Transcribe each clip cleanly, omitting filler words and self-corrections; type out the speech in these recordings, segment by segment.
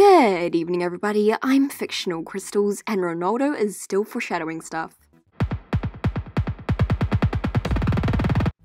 Good evening, everybody. I'm Fictional Crystals, and Ronaldo is still foreshadowing stuff.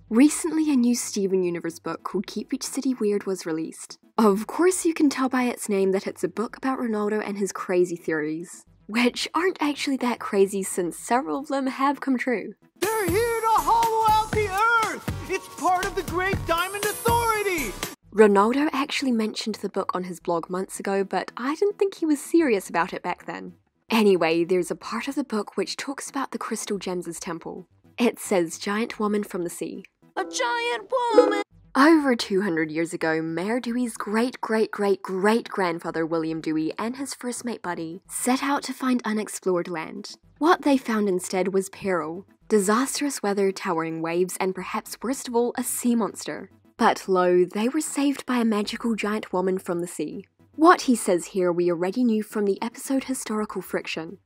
Recently, a new Steven Universe book called Keep Beach City Weird was released. Of course, you can tell by its name that it's a book about Ronaldo and his crazy theories, which aren't actually that crazy since several of them have come true. They're here to hollow out the earth! It's part of the Great Diamond Authority! Ronaldo actually mentioned the book on his blog months ago, but I didn't think he was serious about it back then. Anyway, there's a part of the book which talks about the Crystal Gems' temple. It says giant woman from the sea. A giant woman! Over 200 years ago, Mayor Dewey's great-great-great-great-grandfather William Dewey and his first mate Buddy set out to find unexplored land. What they found instead was peril, disastrous weather, towering waves, and perhaps worst of all, a sea monster. But lo, they were saved by a magical giant woman from the sea. What he says here we already knew from the episode Historical Friction.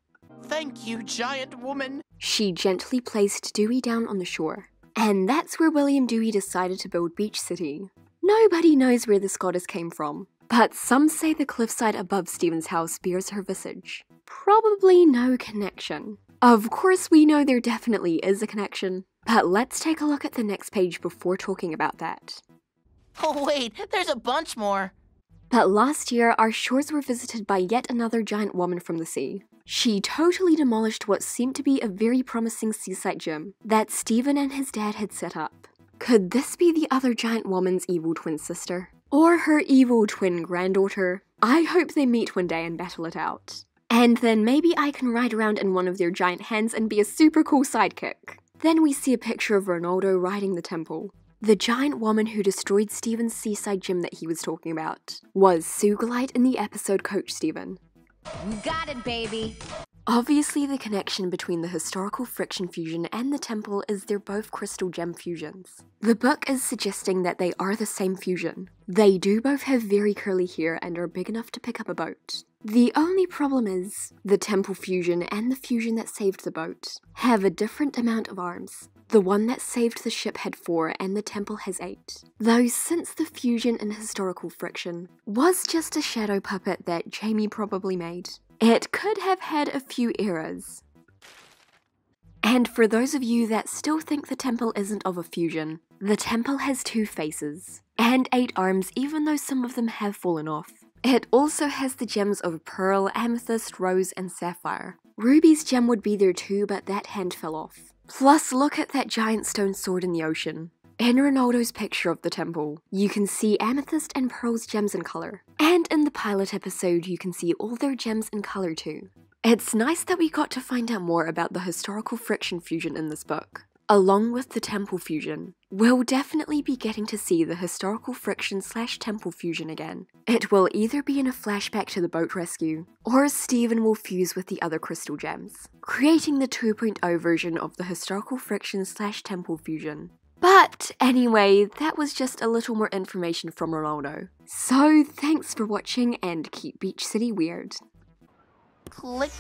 Thank you, giant woman! She gently placed Dewey down on the shore. And that's where William Dewey decided to build Beach City. Nobody knows where this goddess came from, but some say the cliffside above Steven's house bears her visage. Probably no connection. Of course, we know there definitely is a connection, but let's take a look at the next page before talking about that. Oh wait, there's a bunch more. But last year, our shores were visited by yet another giant woman from the sea. She totally demolished what seemed to be a very promising seaside gym that Steven and his dad had set up. Could this be the other giant woman's evil twin sister? Or her evil twin granddaughter? I hope they meet one day and battle it out. And then maybe I can ride around in one of their giant hands and be a super cool sidekick. Then we see a picture of Ronaldo riding the temple. The giant woman who destroyed Steven's seaside gym that he was talking about was Sooooo in the episode Coach Steven. You got it, baby! Obviously, the connection between the historical friction fusion and the temple is they're both crystal gem fusions. The book is suggesting that they are the same fusion. They do both have very curly hair and are big enough to pick up a boat. The only problem is, the temple fusion and the fusion that saved the boat have a different amount of arms. The one that saved the ship had 4 and the temple has 8. Though since the fusion in historical friction was just a shadow puppet that Jamie probably made, it could have had a few errors. And for those of you that still think the temple isn't of a fusion, the temple has 2 faces and 8 arms even though some of them have fallen off. It also has the gems of Pearl, Amethyst, Rose, and Sapphire. Ruby's gem would be there too, but that hand fell off. Plus, look at that giant stone sword in the ocean. In Ronaldo's picture of the temple, you can see Amethyst and Pearl's gems in color. And in the pilot episode, you can see all their gems in color too. It's nice that we got to find out more about the historical friction fusion in this book. Along with the temple fusion, we'll definitely be getting to see the historical friction / temple fusion again. It will either be in a flashback to the boat rescue, or Steven will fuse with the other crystal gems, creating the 2.0 version of the historical friction / temple fusion. But anyway, that was just a little more information from Ronaldo. So thanks for watching and keep Beach City weird. Click.